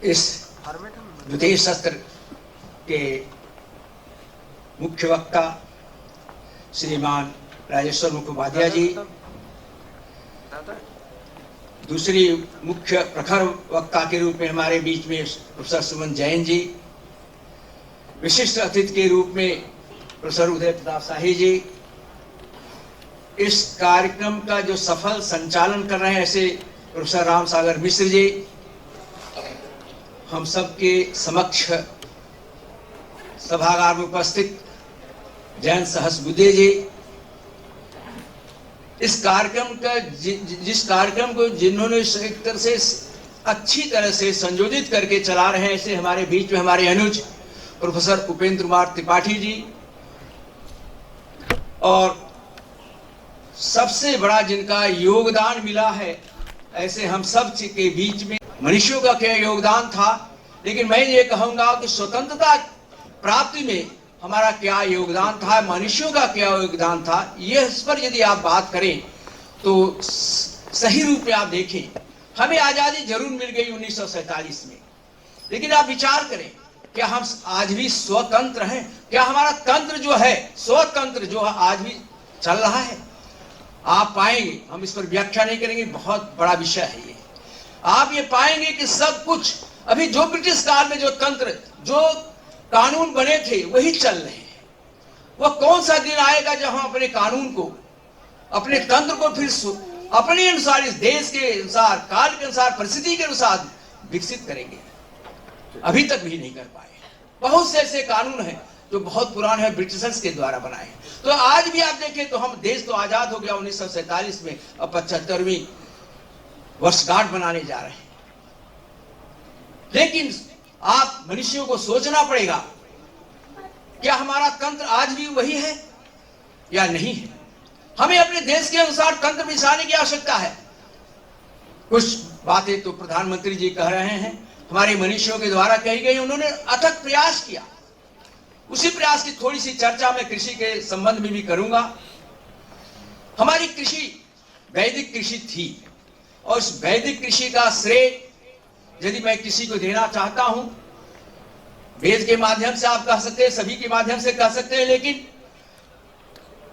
इस द्वितीय सत्र के मुख्य वक्ता श्रीमान राजेश्वर मुखोपाध्याय जी, दूसरी मुख्य प्रखर वक्ता के रूप में हमारे बीच में प्रोफेसर सुमन जैन जी, विशिष्ट अतिथि के रूप में प्रोफेसर उदय प्रताप शाही जी, इस कार्यक्रम का जो सफल संचालन कर रहे हैं ऐसे प्रोफेसर राम सागर मिश्र जी, हम सबके समक्ष सभागार में उपस्थित जैन सहस्रबुद्धे जी, इस कार्यक्रम का जिस कार्यक्रम को जिन्होंने एक तरह से अच्छी तरह से संयोजित करके चला रहे हैं, ऐसे हमारे बीच में हमारे अनुज प्रोफेसर उपेंद्र कुमार त्रिपाठी जी, और सबसे बड़ा जिनका योगदान मिला है, ऐसे हम सब के बीच में मनुष्यों का क्या योगदान था, लेकिन मैं ये कहूंगा कि स्वतंत्रता प्राप्ति में हमारा क्या योगदान था, मनुष्यों का क्या योगदान था, ये इस पर यदि आप बात करें तो सही रूप में आप देखें, हमें आजादी जरूर मिल गई 1947 में, लेकिन आप विचार करें क्या हम आज भी स्वतंत्र हैं? क्या हमारा तंत्र जो है, स्वतंत्र जो है, आज भी चल रहा है? आप पाएंगे, हम इस पर व्याख्या नहीं करेंगे, बहुत बड़ा विषय है ये, आप ये पाएंगे कि सब कुछ अभी जो ब्रिटिश काल में जो तंत्र, जो कानून बने थे वही चल रहे हैं। वह कौन सा दिन आएगा जब हम अपने कानून को, अपने तंत्र को फिर अपने अनुसार, इस देश के अनुसार, काल के अनुसार, परिस्थिति के अनुसार विकसित करेंगे? अभी तक भी नहीं कर पाए। बहुत से ऐसे कानून हैं जो बहुत पुराने हैं, ब्रिटिशर्स के द्वारा बनाए। तो आज भी आप देखें तो हम, देश तो आजाद हो गया 1947 में, अब 75वीं वर्षगांठ बनाने जा रहे हैं, लेकिन आप मनुष्यों को सोचना पड़ेगा, क्या हमारा तंत्र आज भी वही है या नहीं है? हमें अपने देश के अनुसार तंत्र बिछाने की आवश्यकता है। कुछ बातें तो प्रधानमंत्री जी कह रहे हैं, हमारे मनुष्यों के द्वारा कही गई, उन्होंने अथक प्रयास किया। उसी प्रयास की थोड़ी सी चर्चा मैं कृषि के संबंध में भी करूंगा। हमारी कृषि वैदिक कृषि थी, और इस वैदिक कृषि का श्रेय यदि मैं किसी को देना चाहता हूं, वेद के माध्यम से आप कह सकते हैं, सभी के माध्यम से कह सकते हैं, लेकिन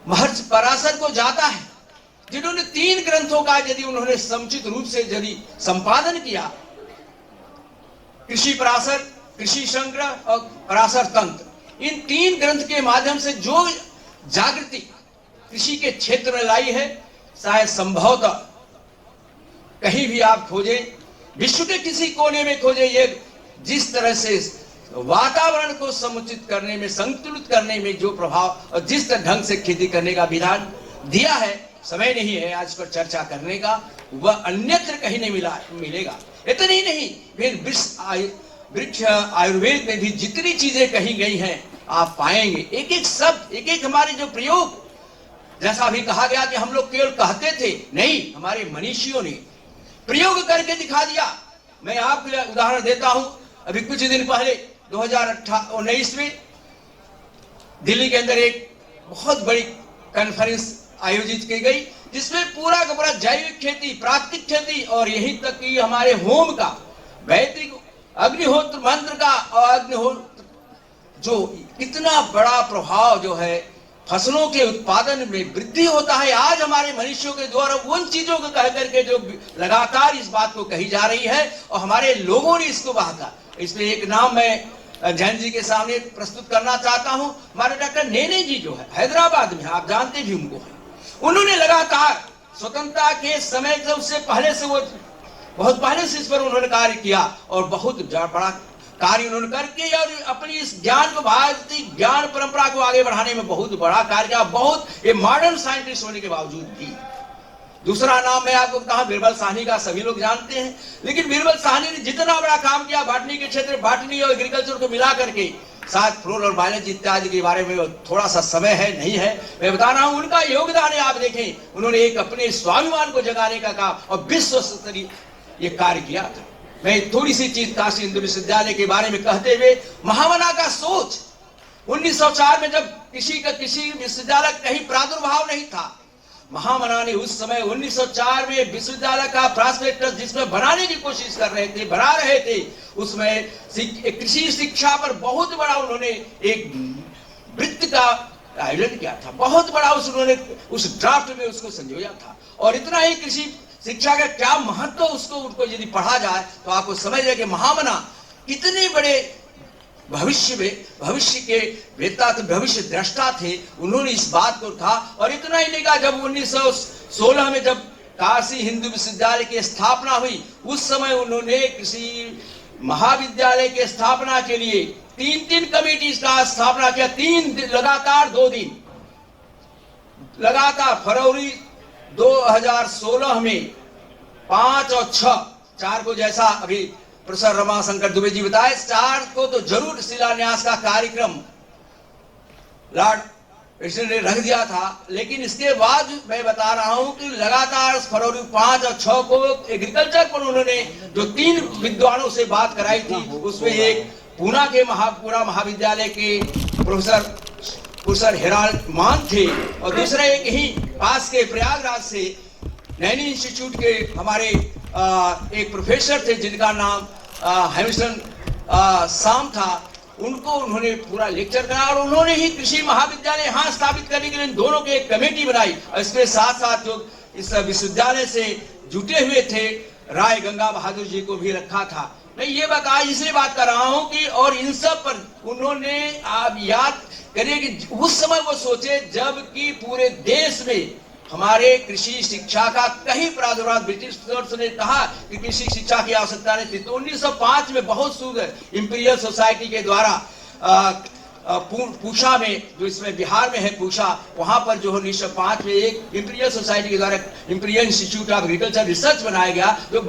महर्षि पराशर को जाता है, जिन्होंने 3 ग्रंथों का यदि उन्होंने समुचित रूप से यदि संपादन किया, कृषि पराशर, कृषि संग्रह और पराशर तंत्र, इन 3 ग्रंथ के माध्यम से जो जागृति कृषि के क्षेत्र में लाई है, शायद संभवतः कहीं भी आप खोजें, विश्व के किसी कोने में खोजे, ये जिस तरह से वातावरण को समुचित करने में, संतुलित करने में जो प्रभाव और जिस ढंग से खेती करने का विधान दिया है, समय नहीं है आज पर चर्चा करने का, वह अन्यत्र कहीं नहीं मिलेगा। इतना ही नहीं, वृक्ष आयुर्वेद में भी जितनी चीजें कही गई हैं आप पाएंगे, एक एक शब्द, एक एक हमारे जो प्रयोग, जैसा अभी कहा गया कि हम लोग केवल कहते थे, नहीं, हमारे मनीषियों ने प्रयोग करके दिखा दिया। मैं आपके लिए उदाहरण देता हूं, अभी कुछ दिन पहले 2019 में दिल्ली के अंदर एक बहुत बड़ी कॉन्फ्रेंस आयोजित की गई, जिसमें पूरा का पूरा जैविक खेती, प्राकृतिक खेती और यही तक कि हमारे होम का, वैदिक अग्निहोत्र मंत्र का और अग्निहोत्र जो इतना बड़ा प्रभाव जो है फसलों के उत्पादन में वृद्धि होता है, आज हमारे मनुष्यों के द्वारा उन चीजों को कह करके जो लगातार इस बात को कही जा रही है, और हमारे लोगों ने इसको बहाका। इसमें एक नाम मैं जैन जी के सामने प्रस्तुत करना चाहता हूं, हमारे डॉक्टर नेने जी जो है हैदराबाद में, आप जानते भी उनको है, उन्होंने लगातार स्वतंत्रता के समय से, उससे पहले से, वो बहुत पहले से इस पर उन्होंने कार्य किया, और बहुत बड़ा कार्य उन्होंने करके और अपनी इस ज्ञान को, भारतीय ज्ञान परंपरा को आगे बढ़ाने में बहुत बड़ा कार्य किया, बहुत ये मॉडर्न साइंटिस्ट होने के बावजूद भी। दूसरा नाम मैं आपको कहा, बीरबल साहनी का सभी लोग जानते हैं, लेकिन बीरबल साहनी ने जितना बड़ा काम किया बॉटनी के क्षेत्र, बॉटनी और एग्रीकल्चर को मिला करके, साथ फ्लोर और बायोलॉजी इत्यादि के बारे में थोड़ा सा समय है, नहीं है, मैं बता रहा हूं, उनका योगदान है। आप देखें, उन्होंने एक अपने स्वाभिमान को जगाने का काम और विश्व स्तरीय ये कार्य किया था। मैं थोड़ी सी चीज काशी हिंदू विश्वविद्यालय के बारे में कहते हुए, महामना का सोच 1904 में जब किसी विश्वविद्यालय कहीं प्रादुर्भाव नहीं था, महामना ने उस समय 1904 में विश्वविद्यालय का प्रॉस्पेक्टस जिसमें बनाने की कोशिश बना रहे थे, उसमें कृषि शिक्षा पर बहुत बड़ा उन्होंने एक वृत्त का आयोजन किया था। बहुत बड़ा उन्होंने उस ड्राफ्ट में उसको संजोया था। और इतना ही कृषि शिक्षा का क्या महत्व उनको यदि पढ़ा जाए तो आपको समझ जाए कि महामना कितने बड़े भविष्य के वेता थे, भविष्य दृष्टा थे। उन्होंने इस बात को था। और इतना ही नहीं कहा, जब 1916 में जब काशी हिंदू विश्वविद्यालय की स्थापना हुई, उस समय उन्होंने कृषि महाविद्यालय की स्थापना के लिए 3 कमेटी का स्थापना किया। 3 लगातार 2 दिन लगातार फरवरी 2016 में 5 और 4 को, जैसा अभी प्रोफेसर रमाशंकर दुबे जी बताए, 4 को तो जरूर शिलान्यास का कार्यक्रम लॉर्ड प्रेसिडेंट ने रख दिया था। लेकिन इसके बाद मैं बता रहा हूं कि लगातार फरवरी 5 और 6 को एग्रीकल्चर पर उन्होंने जो 3 विद्वानों से बात कराई थी, उसमें एक पूना महाविद्यालय के प्रोफेसर हेराल्ड मान थे, और दूसरा एक ही पास के प्रयागराज से नैनी इंस्टीट्यूट के हमारे एक प्रोफेसर थे जिनका नाम हेमिल्टन साम था। उनको उन्होंने पूरा लेक्चर करा और उन्होंने ही कृषि महाविद्यालय यहाँ स्थापित करने के लिए दोनों की एक कमेटी बनाई। और इसके साथ साथ जो इस विश्वविद्यालय से जुटे हुए थे राय गंगा बहादुर जी को भी रखा था। मैं ये इसलिए बात कर रहा हूँ कि और इन सब पर उन्होंने, आप याद करिए कि उस समय वो सोचे जबकि पूरे देश में हमारे कृषि शिक्षा का कहीं प्रादुर्भाव, ब्रिटिश ने कहा कि कृषि शिक्षा की आवश्यकता नहीं थी। तो 1905 में बहुत सुंदर इंपीरियल सोसाइटी के द्वारा पूषा में, जो इसमें बिहार में है पूषा, वहां पर जो 1905 में एक इंपीरियल सोसाइटी के द्वारा imperial institute of agriculture research बनाया गया, जो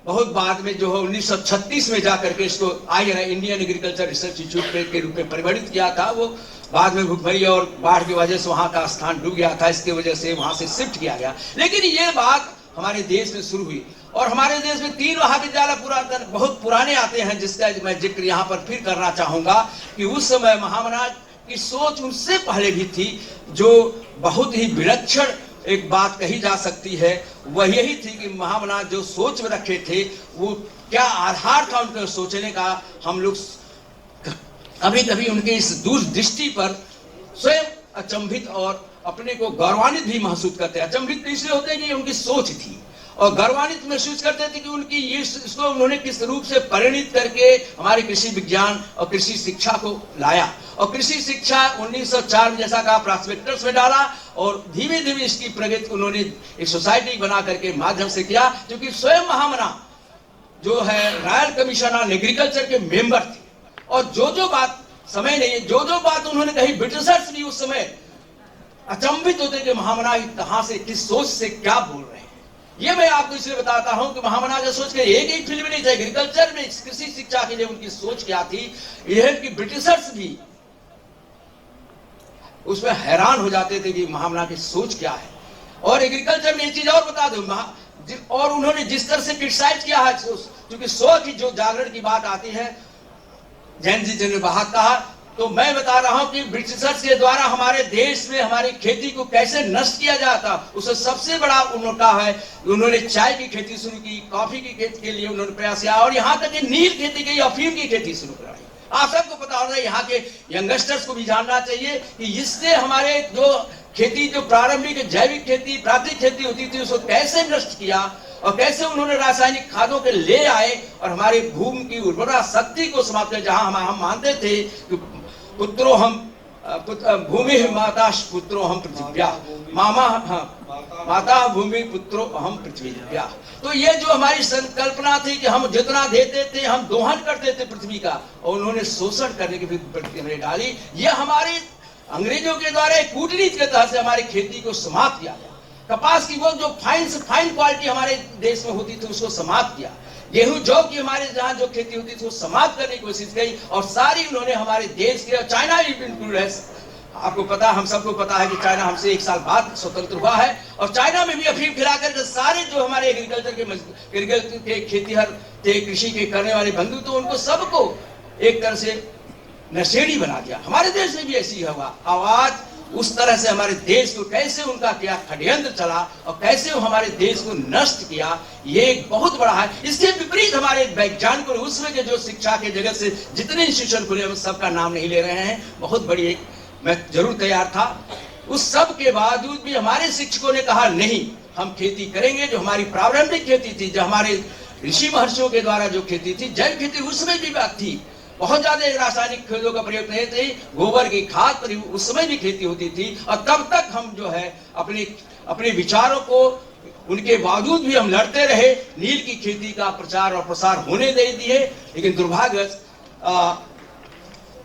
बहुत बाद में जो है 1936 में जाकर के इसको इंडियन एग्रीकल्चर रिसर्च इंस्टीट्यूट के रूप में परिवर्तित किया था। वो बाद में भूखमरी और बाढ़ की वजह से वहां का स्थान डूब गया था, इसकी वजह से वहां से शिफ्ट किया गया। लेकिन ये बात हमारे देश में शुरू हुई और हमारे देश में 3 महाविद्यालय बहुत पुराने आते हैं, जिसका मैं जिक्र यहाँ पर फिर करना चाहूंगा कि उस समय महामना की सोच उनसे पहले भी थी। जो बहुत ही विलक्षण एक बात कही जा सकती है वह यही थी कि महामना जो सोच में रखे थे वो क्या आधार था उनके सोचने का। हम लोग कभी कभी उनके इस दूरदृष्टि पर स्वयं अचंभित और अपने को गौरवान्वित भी महसूस करते हैं। अचंभित इसलिए होते हैं कि उनकी सोच थी, और गौरवान्वित महसूस करते थे कि उनकी इसको उन्होंने किस रूप से परिणित करके हमारे कृषि विज्ञान और कृषि शिक्षा को लाया। और कृषि शिक्षा 1904 में जैसा कहा प्रॉस्पेक्टस में डाला और धीमे धीमे इसकी प्रगति उन्होंने एक सोसाइटी बना करके माध्यम से किया। क्योंकि स्वयं महामना जो है रॉयल कमीशन ऑन एग्रीकल्चर के मेंबर थे, और जो बात समय नहीं, जो बात उन्होंने कही, ब्रिटिशर्स भी उस समय अचंभित होते कि महामना कहां से, किस सोच से क्या बोल रहे हैं। ये मैं आपको इसलिए बताता हूं कि महामना का सोच के एक ही फील्ड में नहीं था, एग्रीकल्चर में कृषि शिक्षा के लिए उनकी सोच क्या थी, यह कि ब्रिटिशर्स भी उसमें हैरान हो जाते थे कि महामना की सोच क्या है। और एग्रीकल्चर में एक चीज और बता दूं, और उन्होंने जिस तरह से क्रिटिसाइज किया है, क्योंकि सोच की जो जागरण की बात आती है, जैन जी ने बाहर कहा, तो मैं बता रहा हूं कि ब्रिटिशर्स के द्वारा हमारे देश में हमारी खेती को कैसे नष्ट किया जाता, उससे सबसे बड़ा उन्होंने कहा है, उन्होंने चाय की खेती शुरू की, कॉफी की खेती के लिए उन्होंने प्रयास किया, और यहाँ तक कि नील खेती की, अफीम की खेती शुरू कराई। आप सबको पता होना, यहाँ के यंगस्टर्स को भी जानना चाहिए कि इससे हमारे जो खेती, जो प्रारंभिक जैविक खेती, प्राकृतिक खेती होती थी, उसको कैसे नष्ट किया और कैसे उन्होंने रासायनिक खादों के ले आए और हमारी भूमि की उर्वरा शक्ति को समाप्त किया। जहां हम मानते थे कि पुत्रो हम भूमि माता पुत्रो हम पृथ्व्या, माता भूमि पुत्रो हम पृथ्व्या। तो ये जो हमारी संकल्पना थी कि हम जितना देते थे हम दोहन करते थे पृथ्वी का, और उन्होंने शोषण करने की प्रक्रिया डाली। ये हमारे अंग्रेजों के द्वारा कूटनीति के तहत से हमारी खेती को समाप्त किया गया। कपास की वो जो फाइन क्वालिटी हमारे देश में होती थी उसको समाप्त किया। गेहूं जौ की हमारे जहां जो खेती होती थी वो समाप्त करने की कोशिश की, और सारी उन्होंने हमारे देश के, और चाइना भी इंक्लूड है। आपको पता, हम सबको पता है कि चाइना हमसे 1 साल बाद स्वतंत्र हुआ है, और चाइना में भी अफीम खिलाकर के सारे जो हमारे एग्रीकल्चर के खेतीहर थे, कृषि के करने वाले बंधु, तो उनको सबको एक तरह से नशेड़ी बना दिया। हमारे देश में भी ऐसी हुआ। आवाज उस तरह से हमारे देश को कैसे उनका क्या षड्यंत्र चला और कैसे वो हमारे देश को नष्ट किया, ये एक बहुत बड़ा है। इसके विपरीत हमारे वैज्ञानिकों ने उसमें के जो शिक्षा के जगत से जितने इंस्टीट्यूशन खुले, हम सबका नाम नहीं ले रहे हैं, बहुत बड़ी एक मैं जरूर तैयार था। उस सब के बावजूद भी हमारे शिक्षकों ने कहा नहीं, हम खेती करेंगे। जो हमारी प्रारंभिक खेती थी, जो हमारे ऋषि महर्षियों के द्वारा जो खेती थी, जैव खेती, उसमें भी बात थी। बहुत ज्यादा रासायनिक खादों का प्रयोग नहीं थी, गोबर की खाद पर उस समय भी खेती होती थी। और तब तक हम जो है अपने विचारों को, उनके बावजूद भी हम लड़ते रहे, नील की खेती का प्रचार और प्रसार होने दे दिए। लेकिन दुर्भाग्य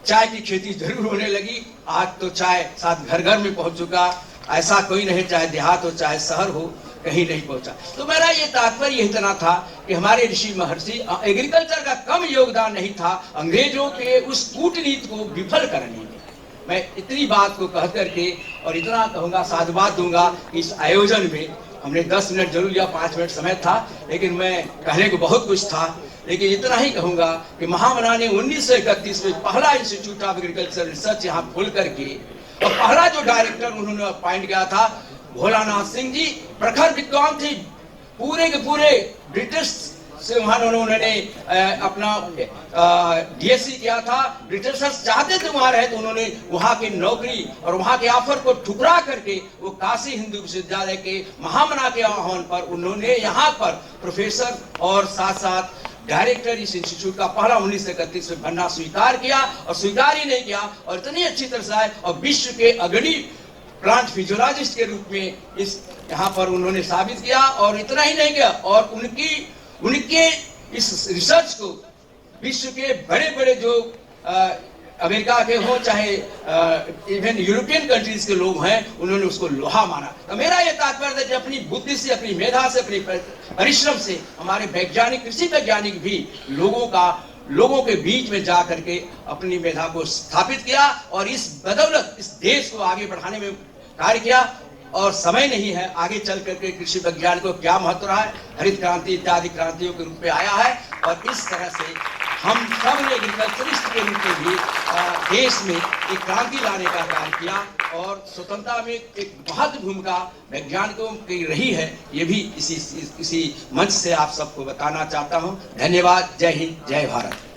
चाय की खेती जरूर होने लगी। आज तो चाय साथ घर घर में पहुंच चुका, ऐसा कोई नहीं, चाहे देहात हो चाहे शहर हो, कहीं नहीं पहुंचा। तो मेरा ये तात्पर्य इतना था कि हमारे ऋषि महर्षि, एग्रीकल्चर का कम योगदान नहीं था अंग्रेजों के उस कूटनीति को विफल करने में। मैं इतनी बात को कह करके और इतना कहूंगा, साधुवाद दूंगा कि इस आयोजन में हमने 10 मिनट जरूर लिया, 5 मिनट समय था, लेकिन मैं कहने को बहुत कुछ था। लेकिन इतना ही कहूंगा कि महामना ने 1931 में पहला इंस्टीट्यूट ऑफ एग्रीकल्चर रिसर्च यहाँ खोल करके, और पहला जो डायरेक्टर उन्होंने अपॉइंट किया था भोलानाथ सिंह जी, प्रखर विद्वान थे, पूरे के पूरे ब्रिटिश से वहां उन्होंने अपना डीएससी किया था। ब्रिटिशर्स चाहते थे वहां रहे, तो उन्होंने वहां की नौकरी और वहां के ऑफर को ठुकरा करके वो काशी हिंदू विश्वविद्यालय के महामना के आह्वान पर उन्होंने यहाँ पर प्रोफेसर और साथ साथ डायरेक्टर इस इंस्टीट्यूट का पहला 1931 में बनना स्वीकार किया। और स्वीकार ही नहीं किया, और इतनी अच्छी तरह से आए और विश्व के अग्रणी प्लांट फिजियोलॉजिस्ट के रूप में इस यहाँ पर उन्होंने साबित किया। और इतना ही नहीं किया, और उनके इस रिसर्च को विश्व के बड़े बड़े जो अमेरिका के हो चाहे इवन यूरोपियन कंट्रीज के लोग हैं, उन्होंने उसको लोहा माना। तो मेरा ये तात्पर्य है कि अपनी बुद्धि से, अपनी मेधा से, अपनी परिश्रम से हमारे वैज्ञानिक, कृषि वैज्ञानिक भी लोगों के बीच में जा करके अपनी मेधा को स्थापित किया और इस बदौलत इस देश को आगे बढ़ाने में कार्य किया। और समय नहीं है, आगे चल करके कृषि विज्ञान को क्या महत्व रहा है, हरित क्रांति इत्यादि क्रांतियों के रूप में आया है। और इस तरह से हम सब ने एग्रीकल्चरिस्ट के रूप में भी देश में एक क्रांति लाने का कार्य किया, और स्वतंत्रता में एक महत्व भूमिका वैज्ञानिकों की रही है। ये भी इसी मंच से आप सबको बताना चाहता हूँ। धन्यवाद। जय हिंद, जय भारत।